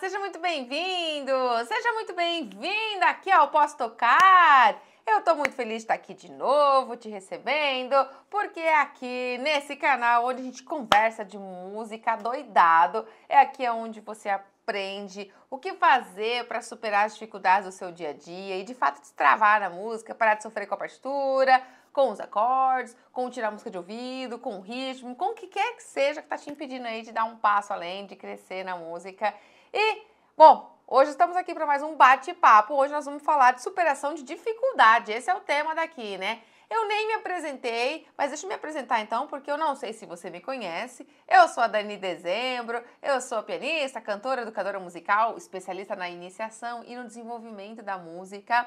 Seja muito bem-vindo, seja muito bem-vinda aqui ao Posso Tocar. Eu tô muito feliz de estar aqui de novo, te recebendo, porque é aqui nesse canal onde a gente conversa de música doidado, é aqui onde você aprende o que fazer para superar as dificuldades do seu dia a dia e de fato destravar na música, parar de sofrer com a partitura, com os acordes, com tirar a música de ouvido, com o ritmo, com o que quer que seja que tá te impedindo aí de dar um passo além, de crescer na música. E, bom, hoje estamos aqui para mais um bate-papo. Hoje nós vamos falar de superação de dificuldade. Esse é o tema daqui, né? Eu nem me apresentei, mas deixa eu me apresentar então, porque eu não sei se você me conhece. Eu sou a Dani Dezembro, eu sou pianista, cantora, educadora musical, especialista na iniciação e no desenvolvimento da música.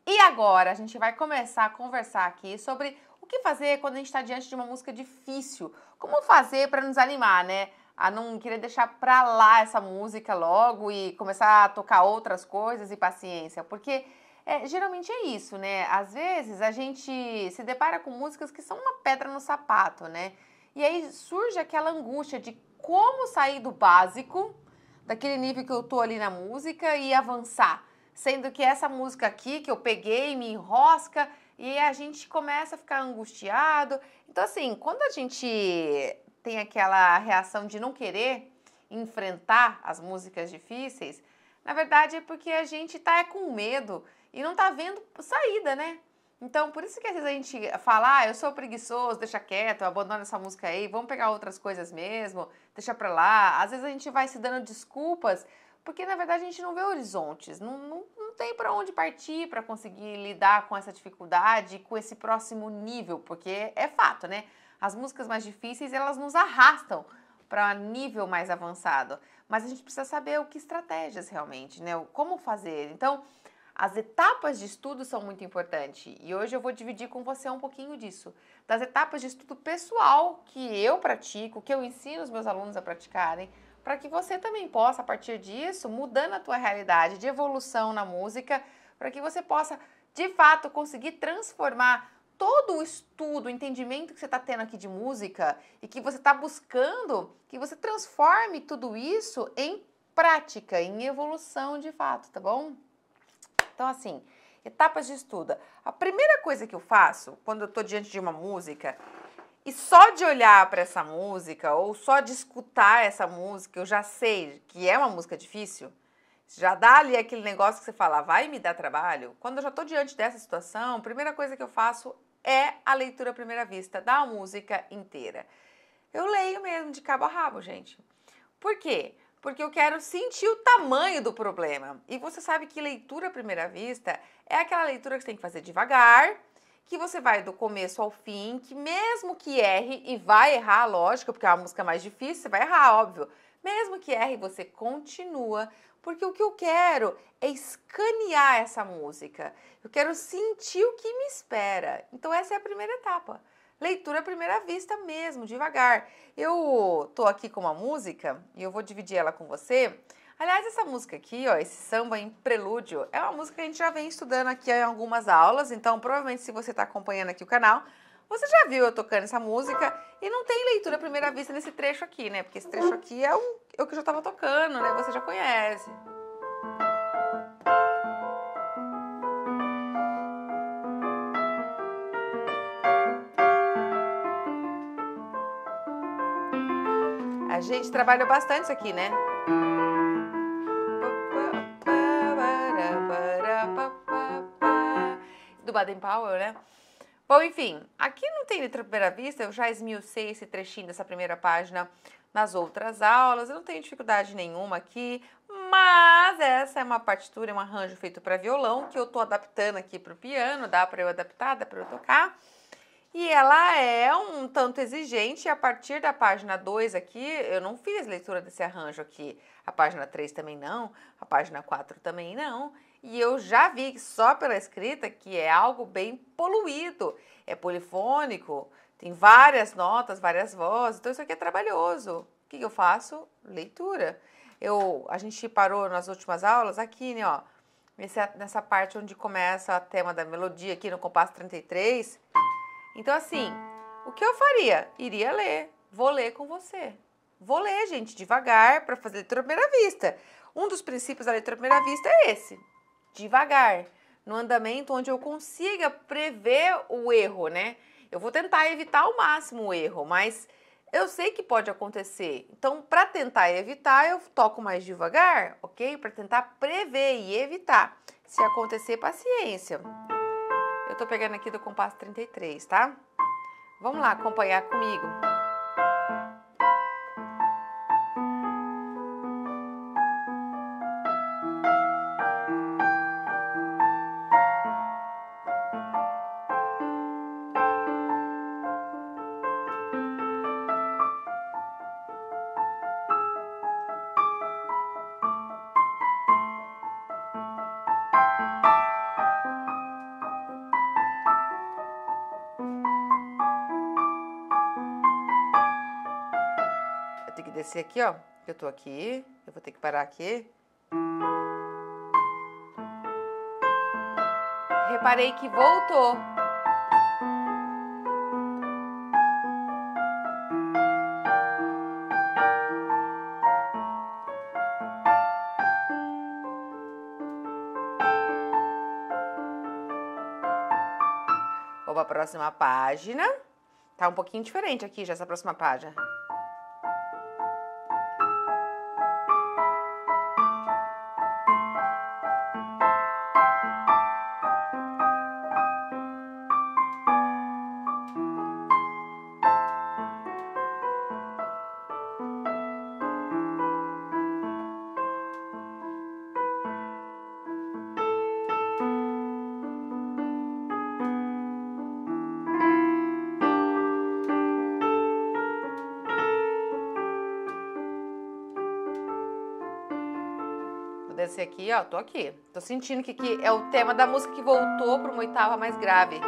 E agora a gente vai começar a conversar aqui sobre o que fazer quando a gente está diante de uma música difícil. Como fazer para nos animar, né? A não querer deixar pra lá essa música logo e começar a tocar outras coisas e paciência. Porque geralmente é isso, né? Às vezes a gente se depara com músicas que são uma pedra no sapato, né? E aí surge aquela angústia de como sair do básico, daquele nível que eu tô ali na música e avançar. Sendo que essa música aqui que eu peguei me enrosca e a gente começa a ficar angustiado. Então assim, quando a gente tem aquela reação de não querer enfrentar as músicas difíceis, na verdade é porque a gente tá com medo e não tá vendo saída, né? Então, por isso que às vezes a gente fala, eu sou preguiçoso, deixa quieto, eu abandono essa música aí, vamos pegar outras coisas mesmo, deixa pra lá. Às vezes a gente vai se dando desculpas, porque na verdade a gente não vê horizontes, não tem pra onde partir pra conseguir lidar com essa dificuldade, com esse próximo nível, porque é fato, né? As músicas mais difíceis, elas nos arrastam para nível mais avançado. Mas a gente precisa saber o que estratégias realmente, né? Como fazer. Então, as etapas de estudo são muito importantes. E hoje eu vou dividir com você um pouquinho disso. Das etapas de estudo pessoal que eu pratico, que eu ensino os meus alunos a praticarem, para que você também possa, a partir disso, mudando a tua realidade de evolução na música, para que você possa, de fato, conseguir transformar todo o estudo, o entendimento que você está tendo aqui de música e que você está buscando, que você transforme tudo isso em prática, em evolução de fato, tá bom? Então, assim, etapas de estudo. A primeira coisa que eu faço quando eu estou diante de uma música e só de olhar para essa música ou só de escutar essa música, eu já sei que é uma música difícil. Já dá ali aquele negócio que você fala, vai me dar trabalho? Quando eu já estou diante dessa situação, a primeira coisa que eu faço é a leitura à primeira vista da música inteira. Eu leio mesmo de cabo a rabo, gente. Por quê? Porque eu quero sentir o tamanho do problema. E você sabe que leitura à primeira vista é aquela leitura que você tem que fazer devagar, que você vai do começo ao fim, que mesmo que erre, e vai errar, lógico, porque é uma música mais difícil, você vai errar, óbvio. Mesmo que erre, você continua, porque o que eu quero é escanear essa música. Eu quero sentir o que me espera. Então essa é a primeira etapa. Leitura à primeira vista mesmo, devagar. Eu tô aqui com uma música e eu vou dividir ela com você. Aliás, essa música aqui, ó, esse samba em prelúdio, é uma música que a gente já vem estudando aqui em algumas aulas, então provavelmente se você está acompanhando aqui o canal, você já viu eu tocando essa música e não tem leitura à primeira vista nesse trecho aqui, né? Porque esse trecho aqui é o que eu já estava tocando, né? Você já conhece. A gente trabalhou bastante isso aqui, né? Do Baden Powell, né? Bom, enfim, aqui não tem letra à primeira vista, eu já esmiucei esse trechinho dessa primeira página nas outras aulas, eu não tenho dificuldade nenhuma aqui, mas essa é uma partitura, um arranjo feito para violão, que eu tô adaptando aqui para o piano, dá para eu adaptar, dá para eu tocar. E ela é um tanto exigente, e a partir da página 2 aqui, eu não fiz leitura desse arranjo aqui. A página 3 também não, a página 4 também não. E eu já vi só pela escrita que é algo bem poluído, é polifônico, tem várias notas, várias vozes, então isso aqui é trabalhoso. O que eu faço? Leitura. A gente parou nas últimas aulas aqui, né, ó, nessa parte onde começa o tema da melodia, aqui no compasso 33. Então, assim, o que eu faria? Iria ler, vou ler com você. vou ler, gente, devagar para fazer leitura à primeira vista. Um dos princípios da leitura à primeira vista é esse, devagar, no andamento onde eu consiga prever o erro, né? Eu vou tentar evitar ao máximo o erro, mas eu sei que pode acontecer. Então, para tentar evitar, eu toco mais devagar, ok? Para tentar prever e evitar. Se acontecer, paciência. Eu tô pegando aqui do compasso 33, tá? Vamos lá acompanhar comigo. Tem que descer aqui, ó. Eu tô aqui, eu vou ter que parar aqui. Reparei que voltou. Vou para a próxima página. Tá um pouquinho diferente aqui já essa próxima página. Vou descer aqui, ó, tô aqui. Tô sentindo que aqui é o tema da música que voltou para uma oitava mais grave.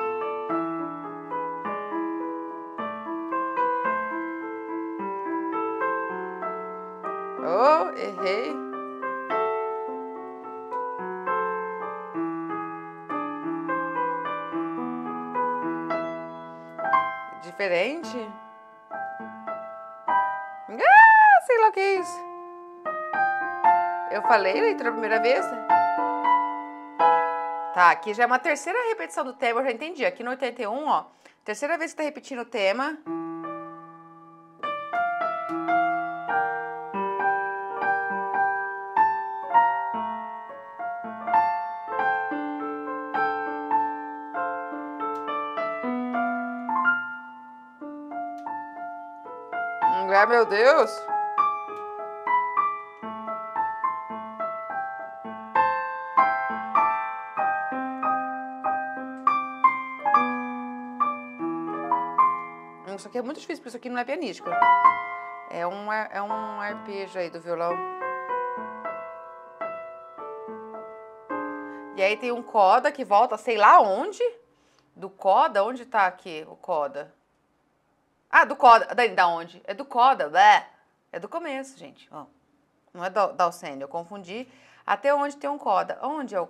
Oh, errei. Diferente. Ah, sei lá o que é isso. Eu falei leitura a primeira vez? Tá, aqui já é uma terceira repetição do tema, eu já entendi. Aqui no 81, ó, terceira vez que tá repetindo o tema. Ah, meu Deus! Isso aqui é muito difícil, porque isso aqui não é pianístico. É um arpejo aí do violão. E aí tem um coda que volta, sei lá onde. Do coda, onde tá aqui o coda? Ah, do coda. Da onde? É do coda. Blé. É do começo, gente. Ó. Não é da Alcene, eu confundi. Até onde tem um coda. Aonde é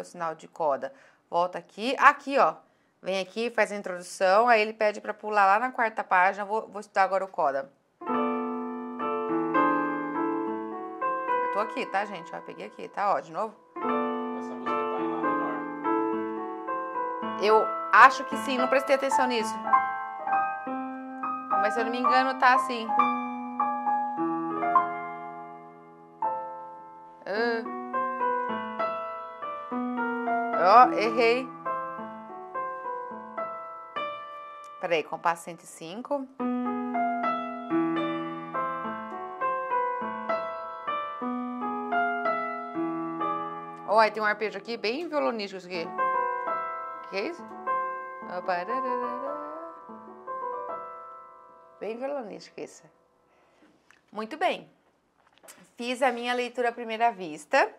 o sinal de coda? Volta aqui. Aqui, ó. Vem aqui, faz a introdução. Aí ele pede pra pular lá na quarta página. Vou estudar agora o coda. Eu tô aqui, tá, gente? Ó, peguei aqui, tá? Ó, de novo. Essa música tá em Lá menor. Eu acho que sim, não prestei atenção nisso. Mas se eu não me engano, tá assim. Ó, errei. Peraí, compasso 105. Ó, aí tem um arpejo aqui bem violonístico isso aqui. O que é isso? Bem violonístico isso. Muito bem. Fiz a minha leitura à primeira vista.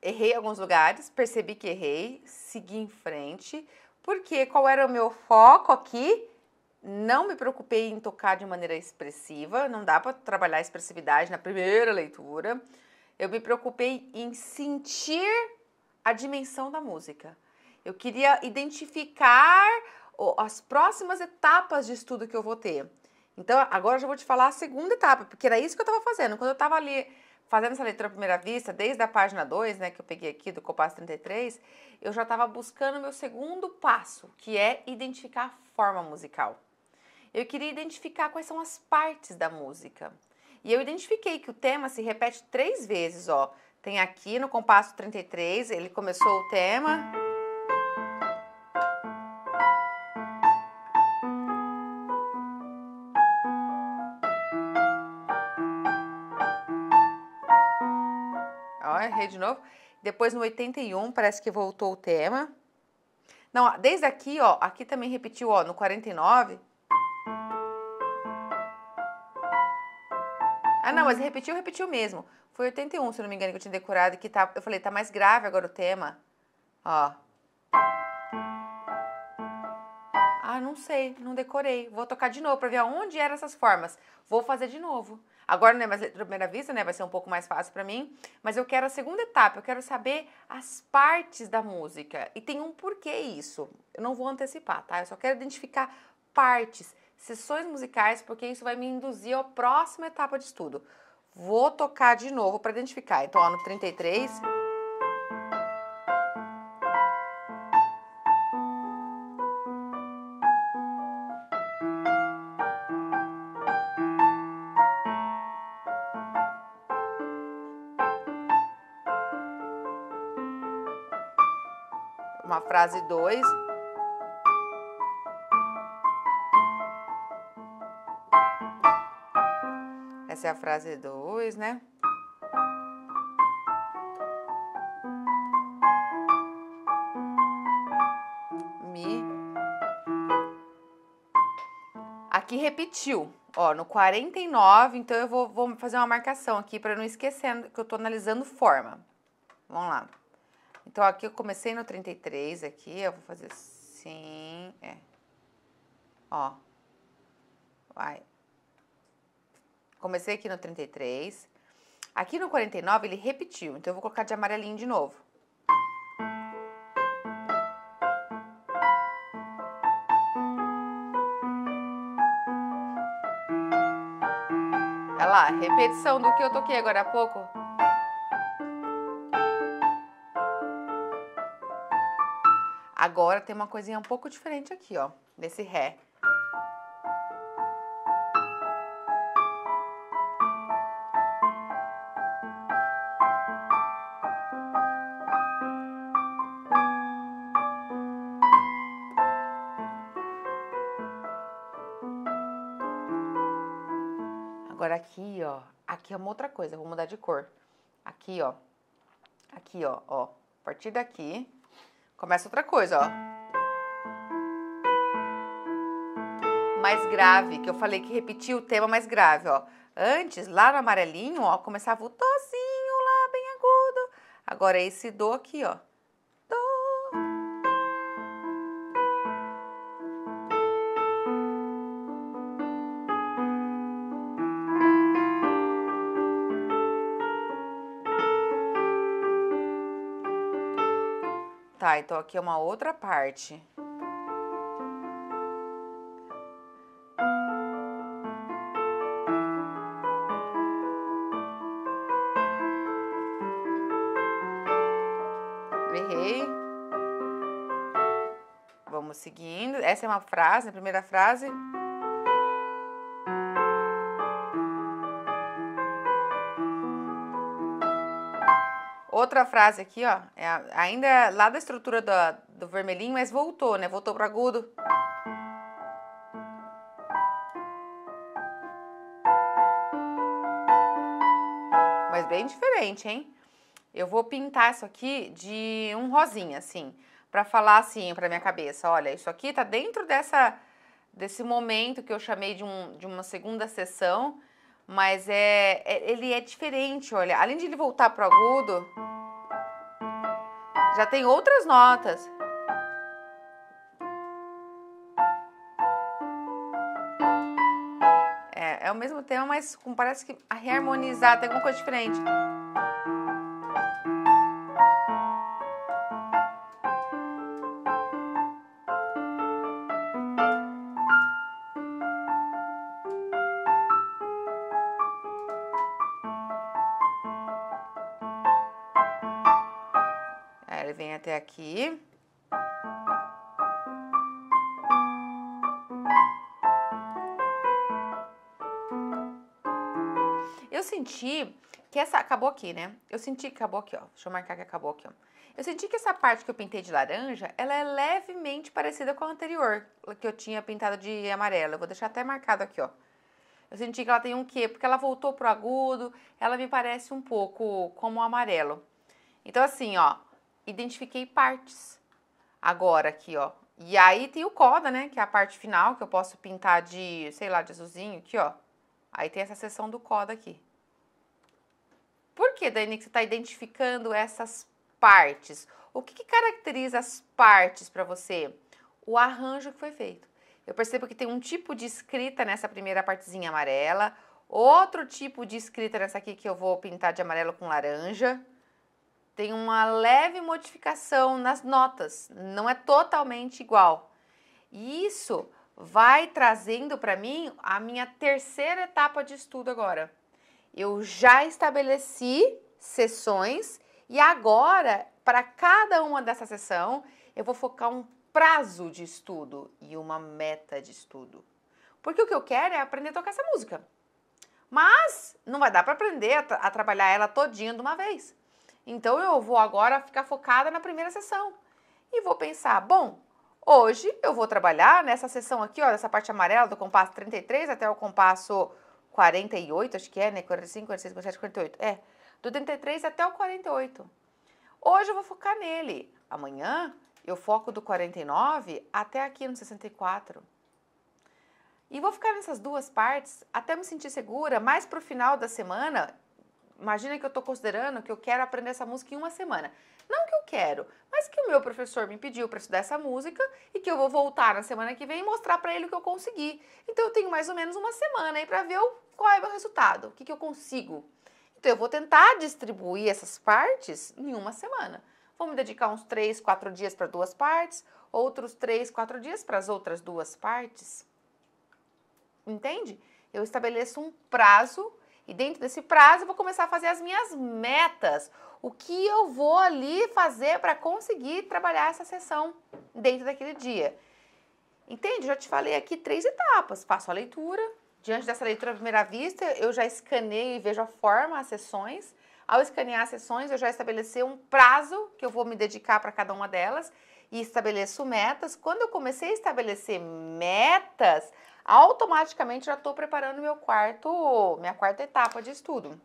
Errei em alguns lugares, percebi que errei, segui em frente. Porque qual era o meu foco aqui? Não me preocupei em tocar de maneira expressiva, não dá para trabalhar a expressividade na primeira leitura. Eu me preocupei em sentir a dimensão da música. Eu queria identificar as próximas etapas de estudo que eu vou ter. Então, agora eu já vou te falar a segunda etapa, porque era isso que eu estava fazendo. Quando eu estava ali fazendo essa leitura à primeira vista, desde a página 2, né, que eu peguei aqui do Compasso 33, eu já estava buscando o meu segundo passo, que é identificar a forma musical. Eu queria identificar quais são as partes da música. E eu identifiquei que o tema se repete 3 vezes, ó. Tem aqui no compasso 33, ele começou o tema. Ó, errei de novo. Depois no 81 parece que voltou o tema. Não, desde aqui, ó, aqui também repetiu, ó, no 49. Ah, não, mas repetiu mesmo. Foi 81, se eu não me engano, que eu tinha decorado, que tá, eu falei, tá mais grave agora o tema. Ó. Ah, não sei, não decorei. Vou tocar de novo pra ver aonde eram essas formas. Vou fazer de novo. Agora não é mais leitura à primeira vista, né? Vai ser um pouco mais fácil pra mim. Mas eu quero a segunda etapa, eu quero saber as partes da música. E tem um porquê isso. Eu não vou antecipar, tá? Eu só quero identificar partes, sessões musicais, porque isso vai me induzir à próxima etapa de estudo. Vou tocar de novo pra identificar. Então, ó, no 33... Uma frase 2. Essa é a frase 2, né? Mi. Aqui repetiu, ó, no 49, então eu vou fazer uma marcação aqui para não esquecer que eu tô analisando forma. Vamos lá. Então aqui eu comecei no 33 aqui, eu vou fazer assim, ó. Vai. Comecei aqui no 33. Aqui no 49 ele repetiu, então eu vou colocar de amarelinho de novo. Olha lá, repetição do que eu toquei agora há pouco. Agora tem uma coisinha um pouco diferente aqui, ó, desse ré. Agora aqui, ó, aqui é uma outra coisa, eu vou mudar de cor. Aqui, ó, ó, a partir daqui, começa outra coisa, ó. Mais grave, que eu falei que repetia o tema mais grave, ó. Antes, lá no amarelinho, ó, começava o dozinho lá, bem agudo. Agora é esse dó aqui, ó. Dó. Tá, então aqui é uma outra parte. Errei. Vamos seguindo. Essa é uma frase, a primeira frase. Outra frase aqui, ó, ainda lá da estrutura do vermelhinho, mas voltou, né? Voltou pro agudo. Mas bem diferente, hein? Eu vou pintar isso aqui de um rosinha, assim, pra falar assim pra minha cabeça. Olha, isso aqui tá dentro desse momento que eu chamei de uma segunda sessão, mas ele é diferente, olha. Além de ele voltar pro agudo, já tem outras notas. É o mesmo tema, mas parece que a reharmonizar tem alguma coisa diferente. venho até aqui. Eu senti que essa... Acabou aqui, né? Eu senti que acabou aqui, ó. Deixa eu marcar que acabou aqui, ó. Eu senti que essa parte que eu pintei de laranja, ela é levemente parecida com a anterior, que eu tinha pintado de amarelo. Eu vou deixar até marcado aqui, ó. Eu senti que ela tem um quê? Porque ela voltou pro agudo, ela me parece um pouco como o amarelo. Então, assim, ó, identifiquei partes agora aqui, ó. E aí tem o coda, né, que é a parte final, que eu posso pintar de, sei lá, de azulzinho aqui, ó. Aí tem essa seção do coda aqui. Por que, Dani, que você está identificando essas partes? O que caracteriza as partes para você? O arranjo que foi feito. Eu percebo que tem um tipo de escrita nessa primeira partezinha amarela, outro tipo de escrita nessa aqui que eu vou pintar de amarelo com laranja. Tem uma leve modificação nas notas, não é totalmente igual. E isso vai trazendo para mim a minha terceira etapa de estudo agora. Eu já estabeleci sessões e agora, para cada uma dessa sessão, eu vou focar um prazo de estudo e uma meta de estudo. Porque o que eu quero é aprender a tocar essa música. Mas não vai dar para aprender a trabalhar ela todinha de uma vez. Então eu vou agora ficar focada na primeira sessão. E vou pensar, bom, hoje eu vou trabalhar nessa sessão aqui, ó, nessa parte amarela do compasso 33 até o compasso 48, acho que é, né? 45, 46, 47, 48. É, do 33 até o 48. Hoje eu vou focar nele. Amanhã eu foco do 49 até aqui no 64. E vou ficar nessas duas partes até me sentir segura, mais pro final da semana. Imagina que eu tô considerando que eu quero aprender essa música em uma semana. Não que eu quero, mas que o meu professor me pediu para estudar essa música e que eu vou voltar na semana que vem e mostrar para ele o que eu consegui. Então eu tenho mais ou menos uma semana aí para ver qual é o meu resultado, o que eu consigo. Então eu vou tentar distribuir essas partes em uma semana. Vou me dedicar uns 3, 4 dias para duas partes, outros 3, 4 dias para as outras duas partes. Entende? Eu estabeleço um prazo e dentro desse prazo eu vou começar a fazer as minhas metas. O que eu vou ali fazer para conseguir trabalhar essa sessão dentro daquele dia. Entende? Já te falei aqui 3 etapas. Faço a leitura. Diante dessa leitura à primeira vista, eu já escaneio e vejo a forma, as sessões. Ao escanear as sessões, eu já estabeleci um prazo que eu vou me dedicar para cada uma delas e estabeleço metas. Quando eu comecei a estabelecer metas, automaticamente já estou preparando minha quarta etapa de estudo,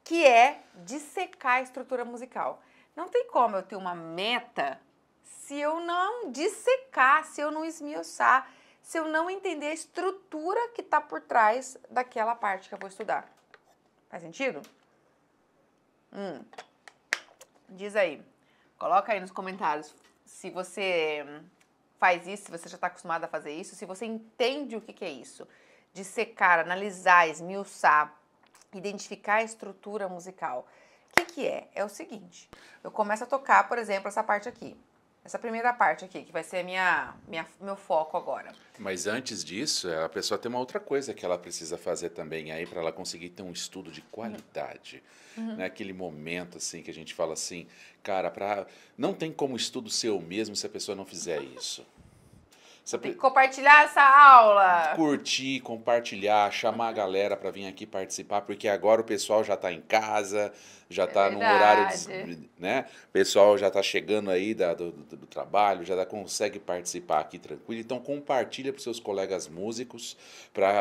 que é dissecar a estrutura musical. Não tem como eu ter uma meta se eu não dissecar, se eu não esmiuçar, se eu não entender a estrutura que está por trás daquela parte que eu vou estudar. Faz sentido? Diz aí, coloca aí nos comentários se você faz isso, se você já está acostumado a fazer isso, se você entende o que é isso. Dissecar, analisar, esmiuçar, identificar a estrutura musical. O que é? É o seguinte, eu começo a tocar, por exemplo, essa parte aqui. Essa primeira parte aqui, que vai ser meu foco agora. Mas antes disso, a pessoa tem uma outra coisa que ela precisa fazer também aí para ela conseguir ter um estudo de qualidade. Né? Aquele momento assim que a gente fala assim, cara, não tem como estudo ser o mesmo se a pessoa não fizer isso. Tem que compartilhar essa aula. Curtir, compartilhar, chamar a galera para vir aqui participar, porque agora o pessoal já está em casa, já está no horário, né? O pessoal já está chegando aí do trabalho, já consegue participar aqui tranquilo. Então compartilha para os seus colegas músicos,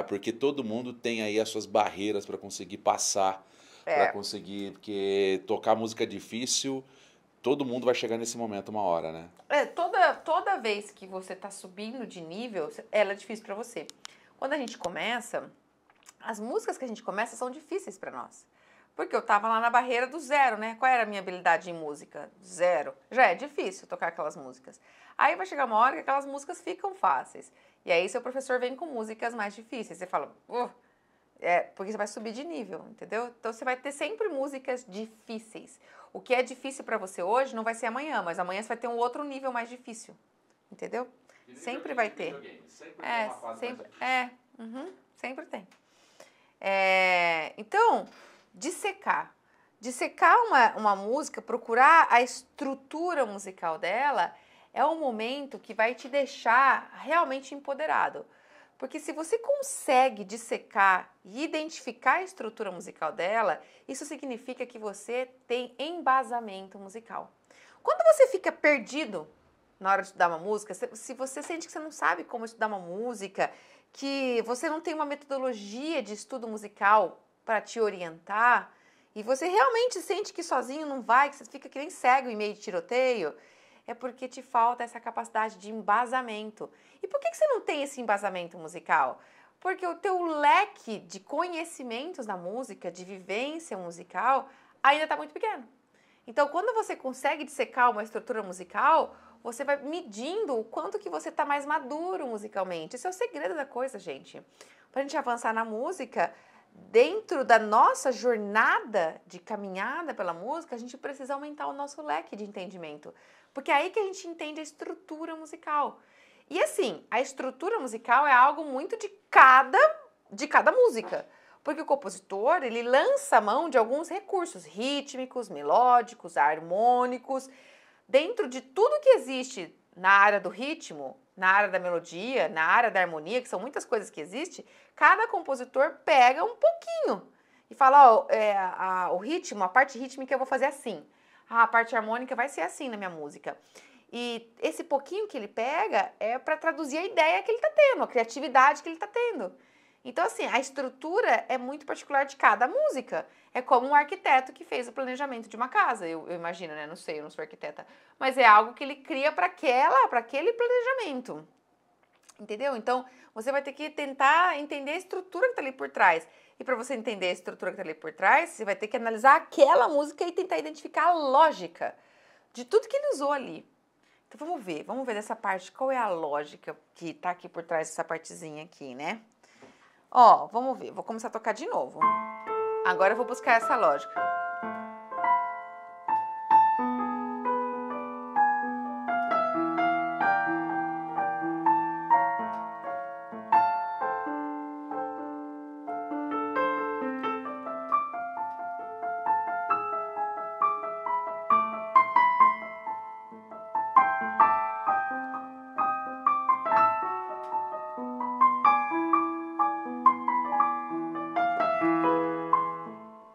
porque todo mundo tem aí as suas barreiras para conseguir passar, para conseguir, porque tocar música é difícil. Todo mundo vai chegar nesse momento uma hora, né? Toda vez que você está subindo de nível, ela é difícil para você. Quando a gente começa, as músicas que a gente começa são difíceis para nós. Porque eu estava lá na barreira do 0, né? Qual era a minha habilidade em música? 0. Já é difícil tocar aquelas músicas. Aí vai chegar uma hora que aquelas músicas ficam fáceis. E aí seu professor vem com músicas mais difíceis. Você fala, porque você vai subir de nível, entendeu? Então você vai ter sempre músicas difíceis. O que é difícil para você hoje não vai ser amanhã, mas amanhã você vai ter um outro nível mais difícil, entendeu? Sempre vai ter. Sempre tem uma fase sempre, mais difícil. sempre tem. Então, dissecar. dissecar uma música, procurar a estrutura musical dela, é um momento que vai te deixar realmente empoderado. Porque se você consegue dissecar e identificar a estrutura musical dela, isso significa que você tem embasamento musical. Quando você fica perdido na hora de estudar uma música, se você sente que você não sabe como estudar uma música, que você não tem uma metodologia de estudo musical para te orientar, e você realmente sente que sozinho não vai, que você fica que nem cego em meio de tiroteio, é porque te falta essa capacidade de embasamento. E por que você não tem esse embasamento musical? Porque o teu leque de conhecimentos da música, de vivência musical, ainda está muito pequeno. Então, quando você consegue dissecar uma estrutura musical, você vai medindo o quanto que você está mais maduro musicalmente. Esse é o segredo da coisa, gente. Para a gente avançar na música, dentro da nossa jornada de caminhada pela música, a gente precisa aumentar o nosso leque de entendimento. Porque é aí que a gente entende a estrutura musical. E assim, a estrutura musical é algo muito de cada música. Porque o compositor, ele lança a mão de alguns recursos rítmicos, melódicos, harmônicos. Dentro de tudo que existe na área do ritmo, na área da melodia, na área da harmonia, que são muitas coisas que existem, cada compositor pega um pouquinho e fala, ó, o ritmo, a parte rítmica eu vou fazer assim. A parte harmônica vai ser assim na minha música. E esse pouquinho que ele pega é para traduzir a ideia que ele está tendo, a criatividade que ele está tendo. Então, assim, a estrutura é muito particular de cada música. É como um arquiteto que fez o planejamento de uma casa, eu imagino, né? Não sei, eu não sou arquiteta. Mas é algo que ele cria para aquele planejamento. Entendeu? Então, você vai ter que tentar entender a estrutura que está ali por trás. E para você entender a estrutura que está ali por trás, você vai ter que analisar aquela música e tentar identificar a lógica de tudo que ele usou ali. Então, vamos ver dessa parte, qual é a lógica que está aqui por trás dessa partezinha aqui, né? Ó, vamos ver, vou começar a tocar de novo. Agora eu vou buscar essa lógica.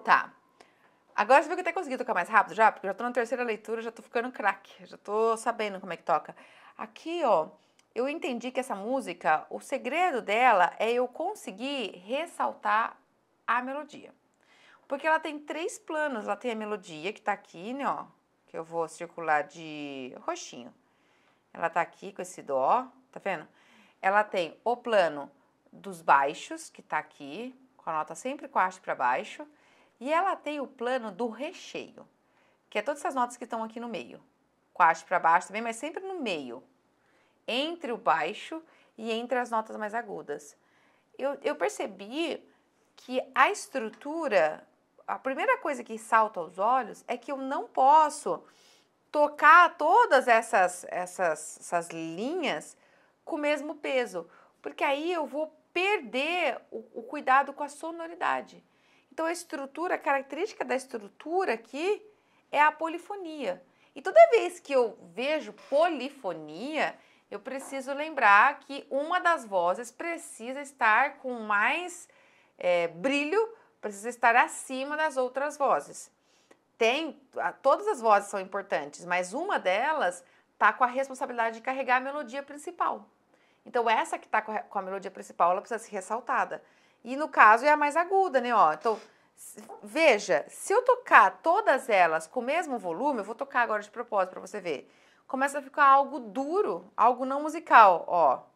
Tá. Agora você viu que eu até consegui tocar mais rápido já? Porque eu já tô na terceira leitura, já tô ficando craque. Já tô sabendo como é que toca. Aqui, ó, eu entendi que essa música, o segredo dela é eu conseguir ressaltar a melodia. Porque ela tem 3 planos. Ela tem a melodia que tá aqui, né, ó. Que eu vou circular de roxinho. Ela tá aqui com esse dó, tá vendo? Ela tem o plano dos baixos, que tá aqui, com a nota sempre com a haste para baixo. E ela tem o plano do recheio, que é todas essas notas que estão aqui no meio. Com a haste para baixo também, mas sempre no meio. Entre o baixo e entre as notas mais agudas. Eu percebi que a estrutura, a primeira coisa que salta aos olhos é que eu não posso tocar todas essas linhas com o mesmo peso, porque aí eu vou perder o cuidado com a sonoridade. Então, a característica da estrutura aqui é a polifonia. E toda vez que eu vejo polifonia, eu preciso lembrar que uma das vozes precisa estar com mais brilho, precisa estar acima das outras vozes. Todas as vozes são importantes, mas uma delas está com a responsabilidade de carregar a melodia principal. Então, essa que está com a melodia principal, ela precisa ser ressaltada. E no caso é a mais aguda, né? Ó, então, veja, se eu tocar todas elas com o mesmo volume, eu vou tocar agora de propósito para você ver. Começa a ficar algo duro, algo não musical, ó.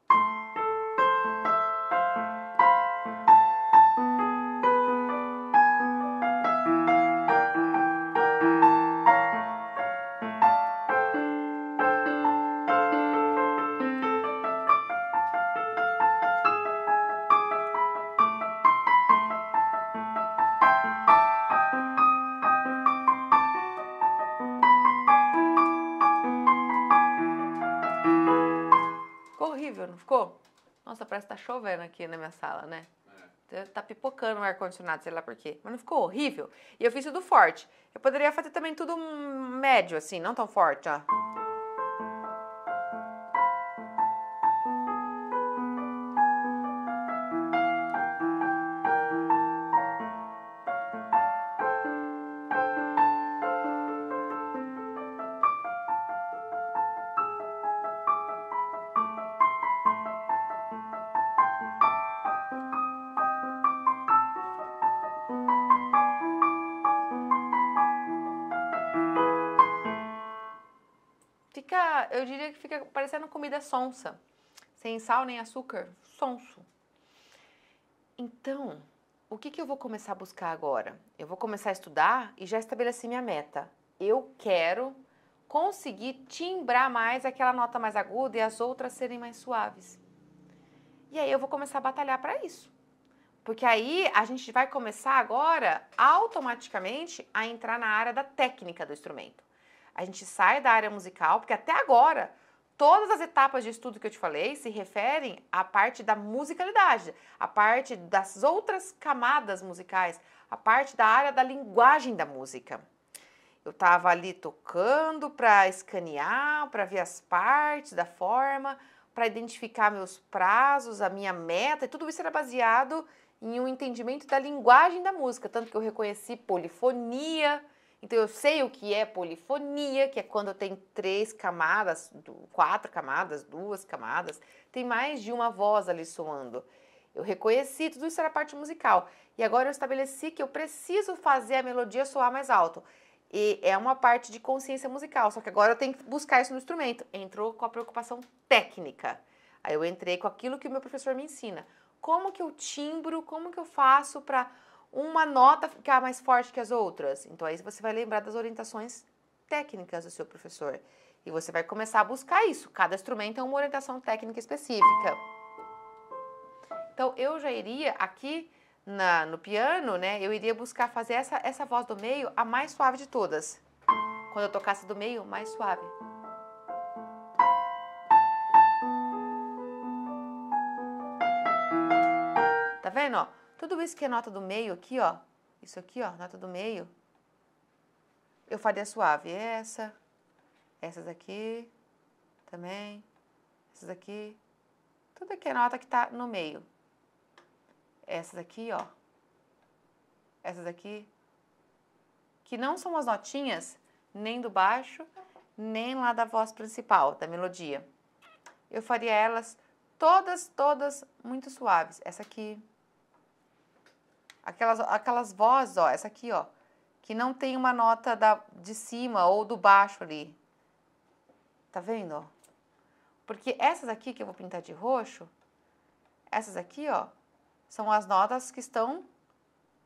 Ficou horrível, não ficou? Nossa, parece que tá chovendo aqui na minha sala, né? Tá pipocando o ar-condicionado, sei lá por quê. Mas não ficou horrível? E eu fiz tudo forte. Eu poderia fazer também tudo médio, assim, não tão forte, ó. Eu diria que fica parecendo comida sonsa, sem sal nem açúcar, sonso. Então, o que eu vou começar a buscar agora? Eu vou começar a estudar e já estabeleci minha meta. Eu quero conseguir timbrar mais aquela nota mais aguda e as outras serem mais suaves. E aí eu vou começar a batalhar para isso. Porque aí a gente vai começar agora, automaticamente, a entrar na área da técnica do instrumento. A gente sai da área musical, porque até agora, todas as etapas de estudo que eu te falei se referem à parte da musicalidade, à parte das outras camadas musicais, à parte da área da linguagem da música. Eu estava ali tocando para escanear, para ver as partes da forma, para identificar meus prazos, a minha meta, e tudo isso era baseado em um entendimento da linguagem da música, tanto que eu reconheci polifonia. Então, eu sei o que é polifonia, que é quando tem 3 camadas, 4 camadas, 2 camadas, tem mais de uma voz ali soando. Eu reconheci, tudo isso era parte musical. E agora eu estabeleci que eu preciso fazer a melodia soar mais alto. E é uma parte de consciência musical, só que agora eu tenho que buscar isso no instrumento. Entrou com a preocupação técnica. Aí eu entrei com aquilo que o meu professor me ensina. Como que eu timbro, como que eu faço para uma nota ficar mais forte que as outras? Então aí você vai lembrar das orientações técnicas do seu professor. E você vai começar a buscar isso. Cada instrumento é uma orientação técnica específica. Então eu já iria aqui no piano, né? Eu iria buscar fazer essa voz do meio a mais suave de todas. Quando eu tocasse do meio, mais suave. Tá vendo, ó? Tudo isso que é nota do meio aqui, ó. Isso aqui, ó, nota do meio. Eu faria suave. Essas aqui também. Essas aqui. Tudo aqui é nota que tá no meio. Essas aqui, ó. Essas aqui. Que não são as notinhas nem do baixo, nem lá da voz principal, da melodia. Eu faria elas todas muito suaves. Essa aqui. Aquelas vozes, ó, essa aqui, ó, que não tem uma nota de cima ou do baixo ali. Tá vendo, ó? Porque essas aqui que eu vou pintar de roxo, essas aqui, ó, são as notas que estão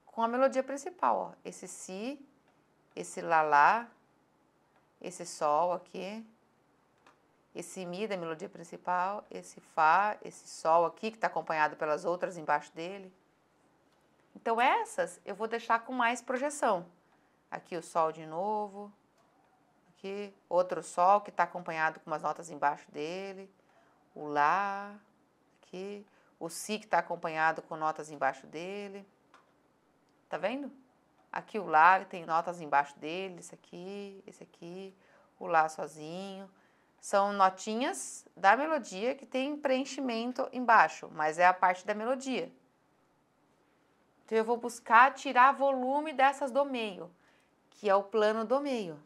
com a melodia principal, ó. Esse si, esse lá, esse sol aqui, esse mi da melodia principal, esse fá, esse sol aqui que está acompanhado pelas outras embaixo dele. Então, essas eu vou deixar com mais projeção. Aqui o sol de novo. Aqui outro sol que está acompanhado com umas notas embaixo dele. O lá. Aqui. O si que está acompanhado com notas embaixo dele. Tá vendo? Aqui o lá tem notas embaixo dele. Esse aqui. O lá sozinho. São notinhas da melodia que tem preenchimento embaixo. Mas é a parte da melodia. Então, eu vou buscar tirar volume dessas do meio, que é o plano do meio.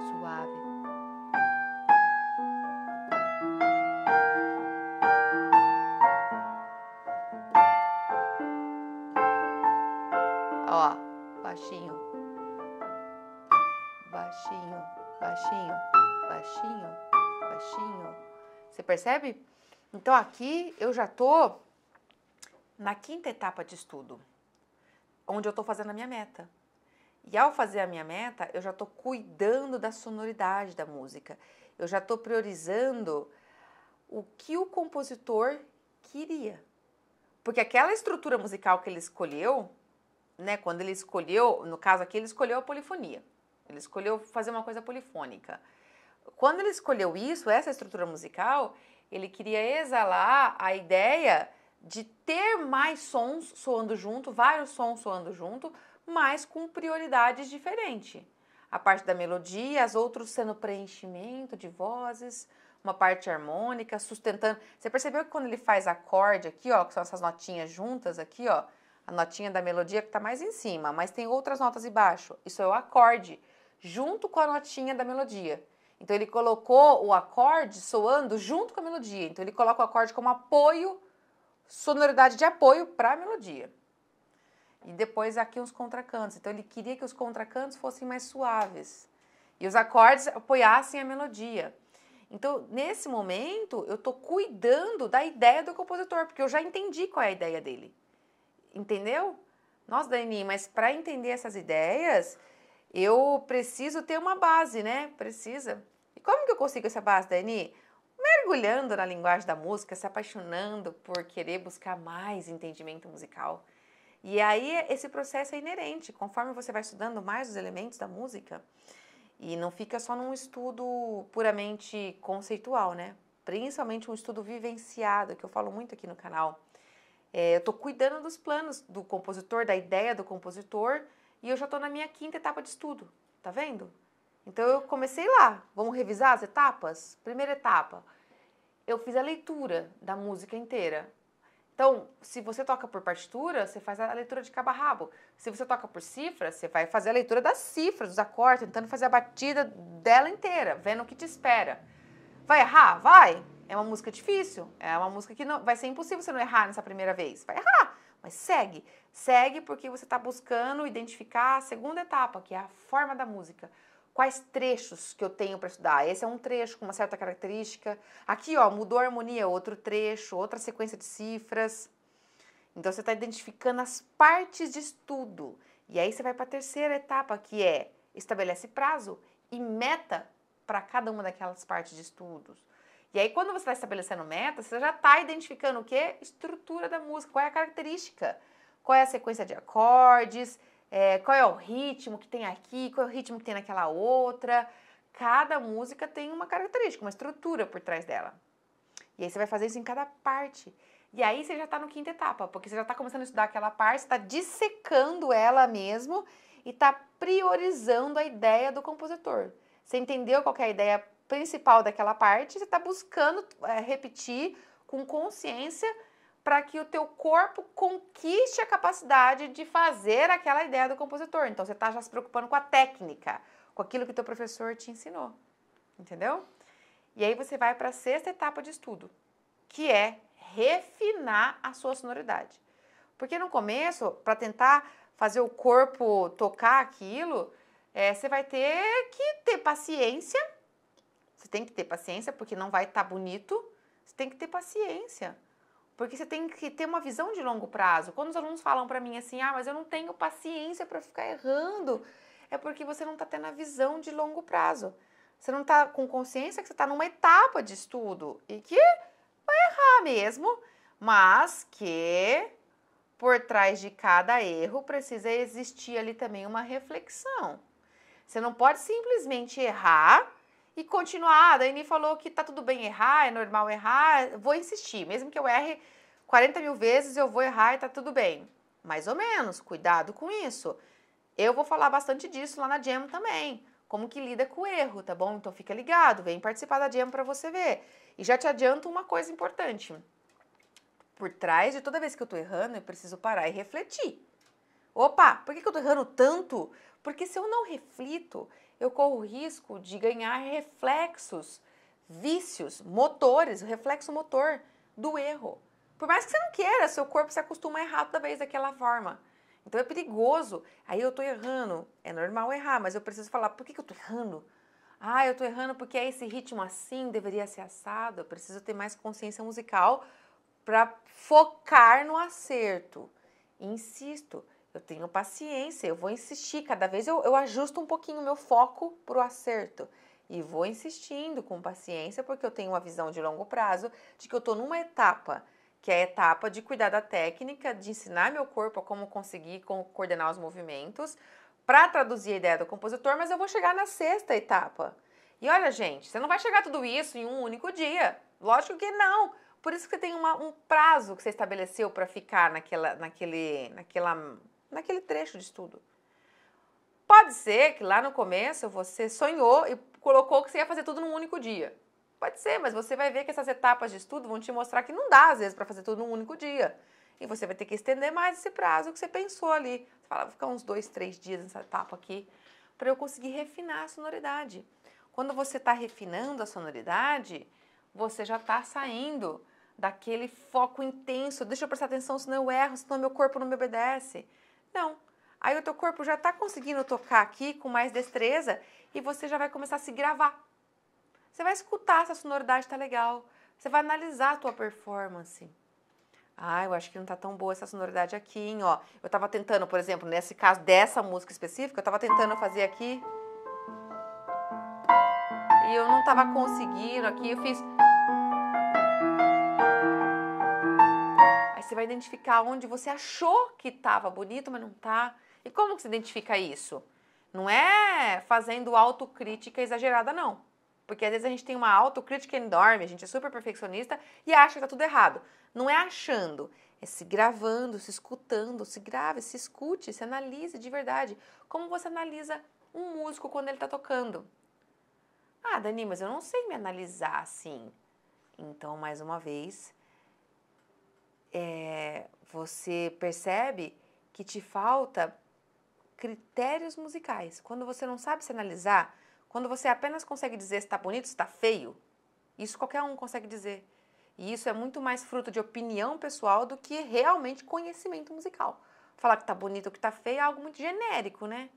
Suave. Ó, baixinho. Baixinho, baixinho, baixinho, baixinho. Você percebe? Então, aqui eu já tô na 5ª etapa de estudo, onde eu tô fazendo a minha meta. E ao fazer a minha meta, eu já tô cuidando da sonoridade da música. Eu já tô priorizando o que o compositor queria. Porque aquela estrutura musical que ele escolheu, né, quando ele escolheu, no caso aqui, ele escolheu a polifonia. Ele escolheu fazer uma coisa polifônica. quando ele escolheu isso, essa estrutura musical, ele queria exalar a ideia de ter mais sons soando junto, vários sons soando junto, mas com prioridades diferentes. A parte da melodia, as outras sendo preenchimento de vozes, uma parte harmônica, sustentando. Você percebeu que quando ele faz acorde aqui, ó, que são essas notinhas juntas aqui, ó, a notinha da melodia que está mais em cima, mas tem outras notas embaixo. Isso é o acorde, junto com a notinha da melodia. Então ele colocou o acorde soando junto com a melodia. Então ele coloca o acorde como apoio, sonoridade de apoio para a melodia. E depois aqui uns contracantos. Então ele queria que os contracantos fossem mais suaves e os acordes apoiassem a melodia. Então, nesse momento, eu estou cuidando da ideia do compositor, porque eu já entendi qual é a ideia dele. Entendeu? Nossa, Dani, mas para entender essas ideias, eu preciso ter uma base, né? Precisa. E como que eu consigo essa base, Dani? Mergulhando na linguagem da música, se apaixonando por querer buscar mais entendimento musical. E aí, esse processo é inerente. Conforme você vai estudando mais os elementos da música, e não fica só num estudo puramente conceitual, né? Principalmente um estudo vivenciado, que eu falo muito aqui no canal. Eu estou cuidando dos planos do compositor, da ideia do compositor, e eu já estou na minha 5ª etapa de estudo, tá vendo? Então eu comecei lá, vamos revisar as etapas? Primeira etapa, eu fiz a leitura da música inteira. Então, se você toca por partitura, você faz a leitura de cabo a rabo. Se você toca por cifra, você vai fazer a leitura das cifras, dos acordes, tentando fazer a batida dela inteira, vendo o que te espera. Vai errar? Vai! É uma música difícil, é uma música que não vai ser impossível você não errar nessa primeira vez. Vai errar, mas segue. Segue porque você está buscando identificar a segunda etapa, que é a forma da música. Quais trechos que eu tenho para estudar? Esse é um trecho com uma certa característica. Aqui, ó, mudou a harmonia, outro trecho, outra sequência de cifras. Então, você está identificando as partes de estudo. E aí, você vai para a terceira etapa, que é estabelece prazo e meta para cada uma daquelas partes de estudos. E aí, quando você está estabelecendo meta, você já está identificando o quê? Estrutura da música, qual é a característica, qual é a sequência de acordes, qual é o ritmo que tem aqui, qual é o ritmo que tem naquela outra. Cada música tem uma característica, uma estrutura por trás dela. E aí você vai fazer isso em cada parte. E aí você já está no 5ª etapa, porque você já está começando a estudar aquela parte, está dissecando ela mesmo e está priorizando a ideia do compositor. Você entendeu qual que é a ideia principal daquela parte, você está buscando repetir com consciência para que o teu corpo conquiste a capacidade de fazer aquela ideia do compositor. Então, você está já se preocupando com a técnica, com aquilo que o teu professor te ensinou, entendeu? E aí você vai para a 6ª etapa de estudo, que é refinar a sua sonoridade. Porque no começo, para tentar fazer o corpo tocar aquilo, você vai ter que ter paciência. Você tem que ter paciência, porque não vai estar bonito. Você tem que ter paciência. Porque você tem que ter uma visão de longo prazo. Quando os alunos falam para mim assim, mas eu não tenho paciência para ficar errando, é porque você não está tendo a visão de longo prazo. Você não está com consciência que você está numa etapa de estudo e que vai errar mesmo, mas que por trás de cada erro precisa existir ali também uma reflexão. Você não pode simplesmente errar e continuar. A Dani falou que tá tudo bem errar, é normal errar, vou insistir. Mesmo que eu erre 40 mil vezes, eu vou errar e tá tudo bem. Mais ou menos, cuidado com isso. Eu vou falar bastante disso lá na Jam também. Como que lida com o erro, tá bom? Então fica ligado, vem participar da Jam para você ver. E já te adianto uma coisa importante. Por trás de toda vez que eu tô errando, eu preciso parar e refletir. Opa, por que eu tô errando tanto? Porque se eu não reflito, eu corro o risco de ganhar reflexos, vícios, motores, o reflexo motor do erro. Por mais que você não queira, seu corpo se acostuma a errar toda vez daquela forma. Então é perigoso. Aí eu tô errando. É normal errar, mas eu preciso falar, por que eu tô errando? Eu tô errando porque é esse ritmo assim, deveria ser assado. Eu preciso ter mais consciência musical para focar no acerto. Insisto. Eu tenho paciência, eu vou insistir. Cada vez eu ajusto um pouquinho o meu foco para o acerto. E vou insistindo com paciência, porque eu tenho uma visão de longo prazo de que eu estou numa etapa, que é a etapa de cuidar da técnica, de ensinar meu corpo a como conseguir coordenar os movimentos, para traduzir a ideia do compositor, mas eu vou chegar na 6ª etapa. E olha, gente, você não vai chegar a tudo isso em um único dia. Lógico que não. Por isso que você tem um prazo que você estabeleceu para ficar naquele trecho de estudo. Pode ser que lá no começo você sonhou e colocou que você ia fazer tudo num único dia. Pode ser, mas você vai ver que essas etapas de estudo vão te mostrar que não dá, às vezes, para fazer tudo num único dia. E você vai ter que estender mais esse prazo que você pensou ali. Você fala, vou ficar uns 2, 3 dias nessa etapa aqui, para eu conseguir refinar a sonoridade. Quando você está refinando a sonoridade, você já está saindo daquele foco intenso. Deixa eu prestar atenção, senão eu erro, senão meu corpo não me obedece. Não. Aí o teu corpo já está conseguindo tocar aqui com mais destreza e você já vai começar a se gravar. Você vai escutar se a sonoridade está legal. Você vai analisar a tua performance. Ah, eu acho que não tá tão boa essa sonoridade aqui, hein, ó. Eu tava tentando, por exemplo, nesse caso dessa música específica, eu tava tentando fazer aqui. E eu não tava conseguindo aqui, eu fiz... Aí você vai identificar onde você achou que tava bonito, mas não tá. E como que você identifica isso? Não é fazendo autocrítica exagerada, não. Porque às vezes a gente tem uma autocrítica enorme, a gente é super perfeccionista e acha que tá tudo errado. Não é achando, é se gravando, se escutando, se grave, se escute, se analise de verdade. Como você analisa um músico quando ele tá tocando? Ah, Dani, mas eu não sei me analisar assim. Então, mais uma vez, você percebe que te falta critérios musicais. Quando você não sabe se analisar, quando você apenas consegue dizer se está bonito, se está feio, isso qualquer um consegue dizer. E isso é muito mais fruto de opinião pessoal do que realmente conhecimento musical. Falar que está bonito ou que está feio é algo muito genérico, né?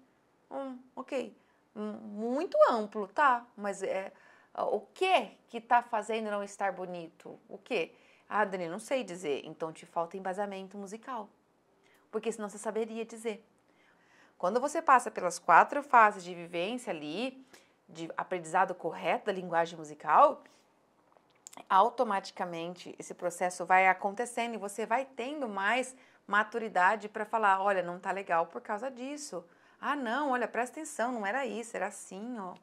Ok. Muito amplo, tá? Mas o que está fazendo não estar bonito? O quê? Ah, Dani, não sei dizer. Então te falta embasamento musical. Porque senão você saberia dizer. Quando você passa pelas 4 fases de vivência ali, de aprendizado correto da linguagem musical, automaticamente esse processo vai acontecendo e você vai tendo mais maturidade para falar, olha, não tá legal por causa disso. Ah, não, olha, presta atenção, não era isso, era assim, ó.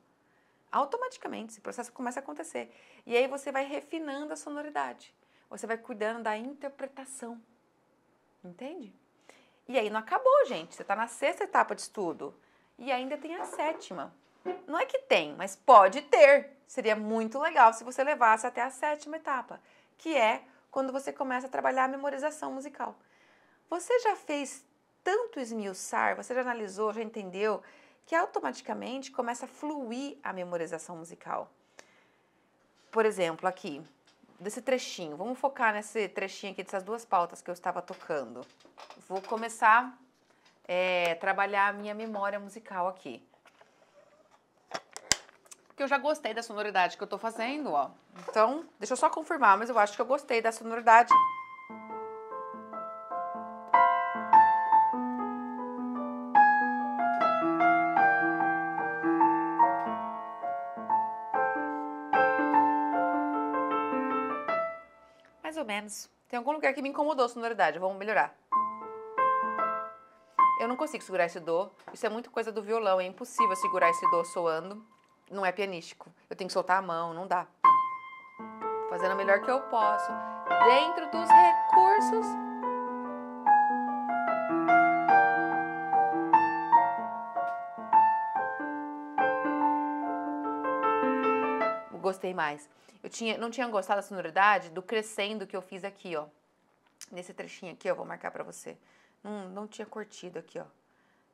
Automaticamente esse processo começa a acontecer. E aí você vai refinando a sonoridade. Você vai cuidando da interpretação. Entende? E aí não acabou, gente. Você está na 6ª etapa de estudo. E ainda tem a 7ª. Não é que tem, mas pode ter. Seria muito legal se você levasse até a 7ª etapa, que é quando você começa a trabalhar a memorização musical. Você já fez tanto esmiuçar, você já analisou, já entendeu, que automaticamente começa a fluir a memorização musical. Por exemplo, aqui, desse trechinho, vamos focar nesse trechinho aqui dessas 2 pautas que eu estava tocando. Vou começar a trabalhar a minha memória musical aqui. Porque eu já gostei da sonoridade que eu tô fazendo, ó. Então, deixa eu só confirmar, mas eu acho que eu gostei da sonoridade. Mais ou menos. Tem algum lugar que me incomodou a sonoridade, vamos melhorar. Eu não consigo segurar esse dó, isso é muito coisa do violão, é impossível segurar esse dó soando, não é pianístico. Eu tenho que soltar a mão, não dá. Fazendo o melhor que eu posso, dentro dos recursos. Gostei mais. Não tinha gostado da sonoridade do crescendo que eu fiz aqui, ó. Nesse trechinho aqui, eu vou marcar pra você. Não tinha curtido aqui, ó.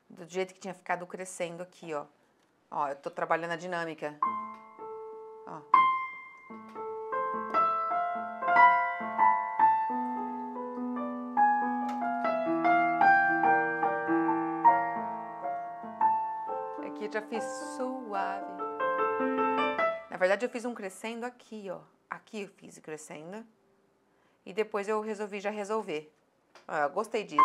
Do jeito que tinha ficado crescendo aqui, ó. Ó, eu tô trabalhando a dinâmica. Ó. Aqui eu já fiz suave. Na verdade, eu fiz um crescendo aqui, ó. Aqui eu fiz o crescendo. E depois eu resolvi já resolver. Ó, gostei disso.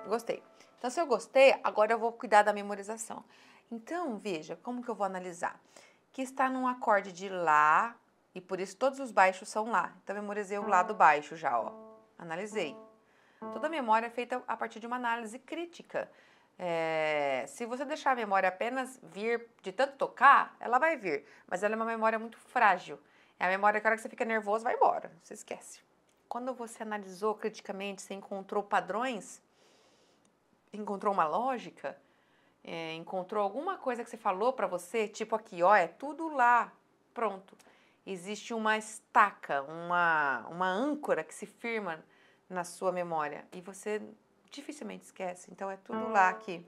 Gostei. Então, se eu gostei, agora eu vou cuidar da memorização. Então, veja, como que eu vou analisar? Que está num acorde de Lá E por isso todos os baixos são lá. Então, eu memorizei o lado baixo já, ó. Analisei. Toda memória é feita a partir de uma análise crítica. Se você deixar a memória apenas vir de tanto tocar, ela vai vir. Mas ela é uma memória muito frágil. É a memória que a hora que você fica nervoso vai embora. Você esquece. Quando você analisou criticamente, você encontrou padrões, encontrou uma lógica, encontrou alguma coisa que você falou para você, tipo aqui, ó, é tudo lá, pronto. Existe uma estaca, uma âncora que se firma na sua memória e você dificilmente esquece. Então, é tudo lá aqui.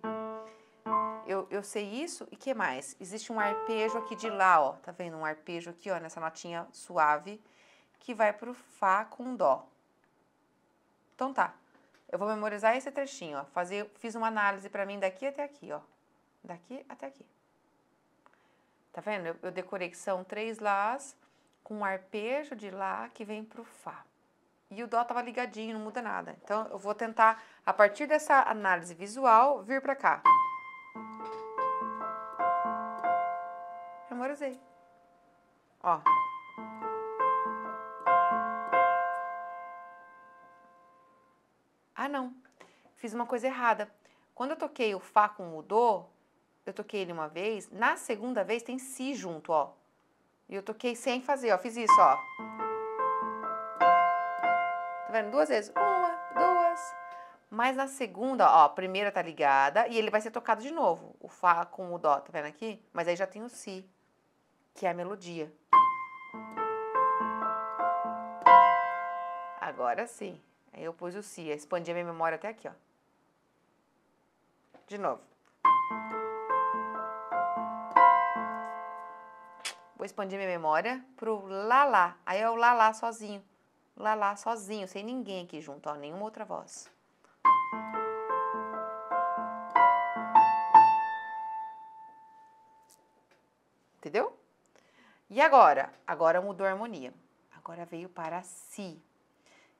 Eu sei isso. E o que mais? Existe um arpejo aqui de Lá, ó. Tá vendo? Um arpejo aqui, ó, nessa notinha suave, que vai pro Fá com Dó. Então, tá. Eu vou memorizar esse trechinho, ó. Fiz uma análise pra mim daqui até aqui, ó. Daqui até aqui. Tá vendo? Eu decorei que são 3 Lás com um arpejo de Lá que vem pro Fá. E o Dó tava ligadinho, não muda nada. Então, eu vou tentar, a partir dessa análise visual, vir pra cá. Memorizei. Ó. Ah, não. Fiz uma coisa errada. Quando eu toquei o Fá com o Dó, eu toquei ele uma vez. Na segunda vez tem Si junto, ó. E eu toquei sem fazer, ó. Fiz isso, ó. Tá vendo? 2 vezes. 1, 2. Mas na segunda, ó, a primeira tá ligada e ele vai ser tocado de novo. O Fá com o Dó, tá vendo aqui? Mas aí já tem o Si, que é a melodia. Agora sim. Aí eu pus o Si, expandi a minha memória até aqui, ó. De novo. Vou expandir minha memória pro Lá. Aí é o Lá sozinho. Lá sozinho, sem ninguém aqui junto, ó, nenhuma outra voz. Entendeu? E agora? Agora mudou a harmonia. Agora veio para Si.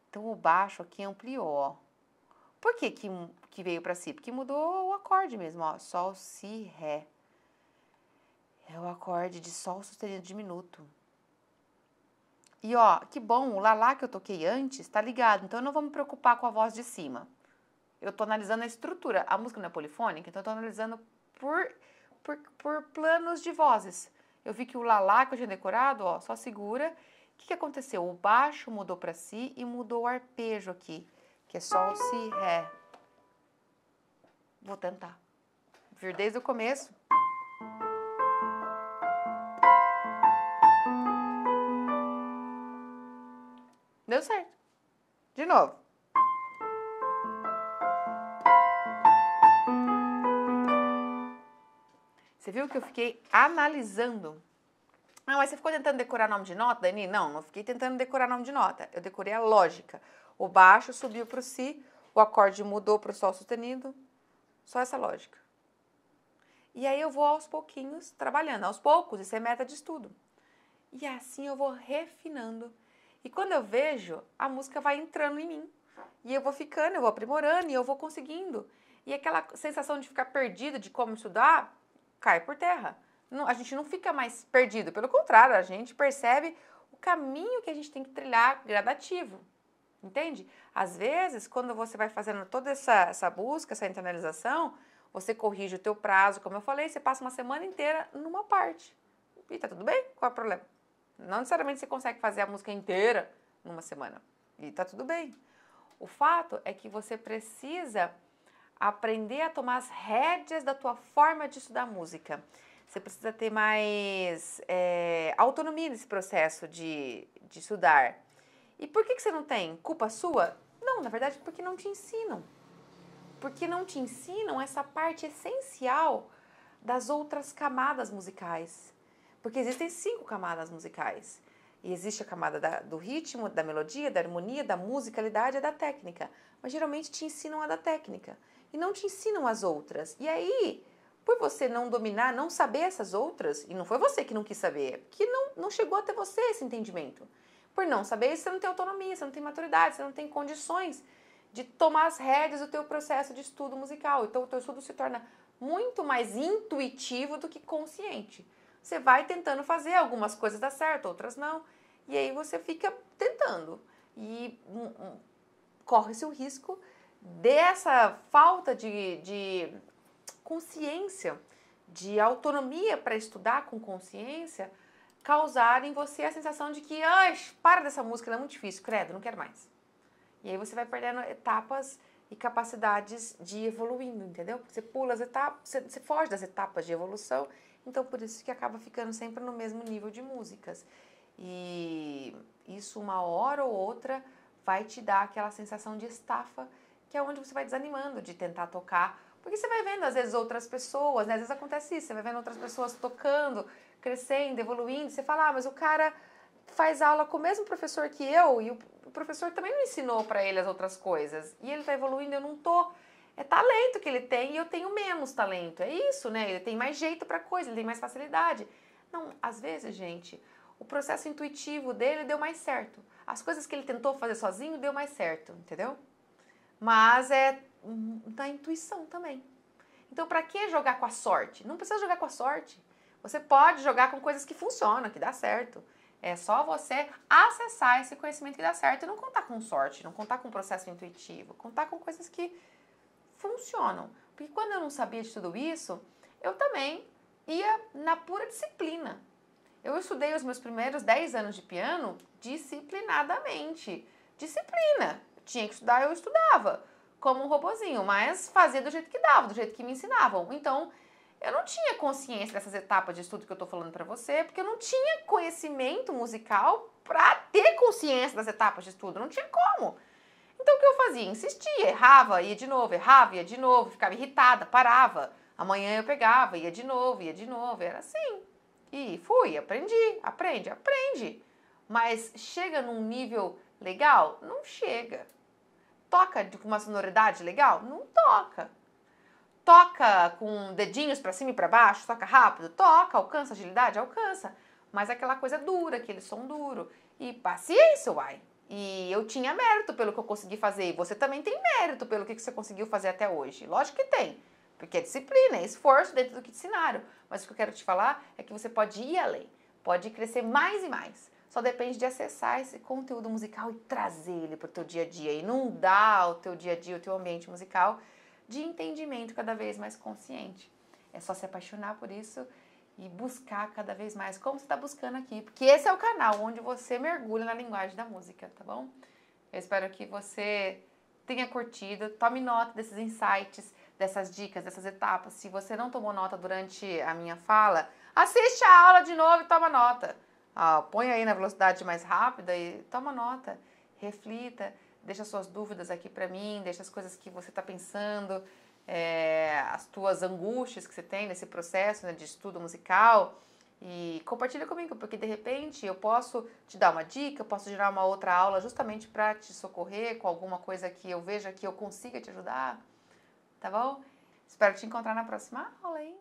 Então, o baixo aqui ampliou, ó. Por que veio para Si? Porque mudou o acorde mesmo, ó. Sol, Si, Ré. É o acorde de Sol sustenido diminuto. E, ó, que bom, o Lá que eu toquei antes tá ligado. Então, eu não vou me preocupar com a voz de cima. Eu tô analisando a estrutura. A música não é polifônica, então eu tô analisando por planos de vozes. Eu vi que o Lá que eu tinha decorado, ó, só segura. O que aconteceu? O baixo mudou para Si e mudou o arpejo aqui, que é Sol, Si, Ré. Vou tentar. Vir desde o começo. Deu certo. De novo. Você viu que eu fiquei analisando? Ah, mas você ficou tentando decorar nome de nota, Dani? Não fiquei tentando decorar nome de nota. Eu decorei a lógica. O baixo subiu para o Si, o acorde mudou para o Sol sustenido. Só essa lógica. E aí eu vou aos pouquinhos trabalhando. Aos poucos, isso é meta de estudo. E assim eu vou refinando. E quando eu vejo, a música vai entrando em mim. E eu vou ficando, eu vou aprimorando e eu vou conseguindo. E aquela sensação de ficar perdido de como estudar, cai por terra. A gente não fica mais perdido, pelo contrário, a gente percebe o caminho que a gente tem que trilhar gradativo, entende? Às vezes, quando você vai fazendo toda essa busca, essa internalização, você corrige o teu prazo, como eu falei, você passa uma semana inteira numa parte. E tá tudo bem? Qual é o problema? Não necessariamente você consegue fazer a música inteira numa semana. E tá tudo bem. O fato é que você precisa aprender a tomar as rédeas da tua forma de estudar música. Você precisa ter mais autonomia nesse processo de estudar. E por que você não tem? Culpa sua? Não, na verdade, porque não te ensinam. Porque não te ensinam essa parte essencial das outras camadas musicais. Porque existem 5 camadas musicais. E existe a camada do ritmo, da melodia, da harmonia, da musicalidade e da técnica. Mas geralmente te ensinam a da técnica. E não te ensinam as outras. E aí, por você não dominar, não saber essas outras, e não foi você que não quis saber, é porque não chegou até você esse entendimento. Por não saber isso, você não tem autonomia, você não tem maturidade, você não tem condições de tomar as rédeas do teu processo de estudo musical. Então, o teu estudo se torna muito mais intuitivo do que consciente. Você vai tentando fazer, algumas coisas dá certo, outras não. E aí você fica tentando. E corre-se o risco dessa falta de consciência, de autonomia para estudar com consciência, causar em você a sensação de que, para dessa música, ela é muito difícil, credo, não quero mais. E aí você vai perdendo etapas e capacidades de ir evoluindo, entendeu? Você pula as etapas, você foge das etapas de evolução, então por isso que acaba ficando sempre no mesmo nível de músicas. E isso uma hora ou outra vai te dar aquela sensação de estafa, que é onde você vai desanimando de tentar tocar, porque você vai vendo às vezes outras pessoas, né? Às vezes acontece isso, você vai vendo outras pessoas tocando, crescendo, evoluindo, você fala, mas o cara faz aula com o mesmo professor que eu, e o professor também não ensinou para ele as outras coisas, e ele tá evoluindo, eu não tô. É talento que ele tem e eu tenho menos talento, é isso, né? Ele tem mais jeito para coisa, ele tem mais facilidade. Não, às vezes, gente, o processo intuitivo dele deu mais certo. As coisas que ele tentou fazer sozinho deu mais certo, entendeu? Mas é da intuição também. Então, para que jogar com a sorte? Não precisa jogar com a sorte. Você pode jogar com coisas que funcionam, que dá certo. É só você acessar esse conhecimento que dá certo e não contar com sorte, não contar com processo intuitivo, contar com coisas que funcionam. Porque quando eu não sabia de tudo isso, eu também ia na pura disciplina. Eu estudei os meus primeiros 10 anos de piano disciplinadamente. Disciplina. Tinha que estudar, eu estudava, como um robozinho, mas fazia do jeito que dava, do jeito que me ensinavam. Então, eu não tinha consciência dessas etapas de estudo que eu tô falando pra você, porque eu não tinha conhecimento musical pra ter consciência das etapas de estudo, não tinha como. Então, o que eu fazia? Insistia, errava, ia de novo, ficava irritada, parava. Amanhã eu pegava, ia de novo, era assim. E fui, aprende. Mas chega num nível legal? Não chega. Toca com uma sonoridade legal? Não toca. Toca com dedinhos para cima e para baixo? Toca rápido? Toca. Alcança agilidade? Alcança. Mas aquela coisa dura, aquele som duro. E paciência, uai. E eu tinha mérito pelo que eu consegui fazer. E você também tem mérito pelo que você conseguiu fazer até hoje. Lógico que tem. Porque é disciplina, é esforço dentro do que te ensinaram. Mas o que eu quero te falar é que você pode ir além. Pode crescer mais e mais. Só depende de acessar esse conteúdo musical e trazer ele para o teu dia a dia. E inundar o teu dia a dia, o teu ambiente musical de entendimento cada vez mais consciente. É só se apaixonar por isso e buscar cada vez mais, como você está buscando aqui. Porque esse é o canal onde você mergulha na linguagem da música, tá bom? Eu espero que você tenha curtido, tome nota desses insights, dessas dicas, dessas etapas. Se você não tomou nota durante a minha fala, assiste a aula de novo e toma nota. Põe aí na velocidade mais rápida e toma nota, reflita, deixa suas dúvidas aqui para mim, deixa as coisas que você está pensando, as tuas angústias que você tem nesse processo, né, de estudo musical, e compartilha comigo, porque de repente eu posso te dar uma dica, eu posso gerar uma outra aula justamente para te socorrer com alguma coisa que eu veja que eu consiga te ajudar, tá bom? Espero te encontrar na próxima aula, hein?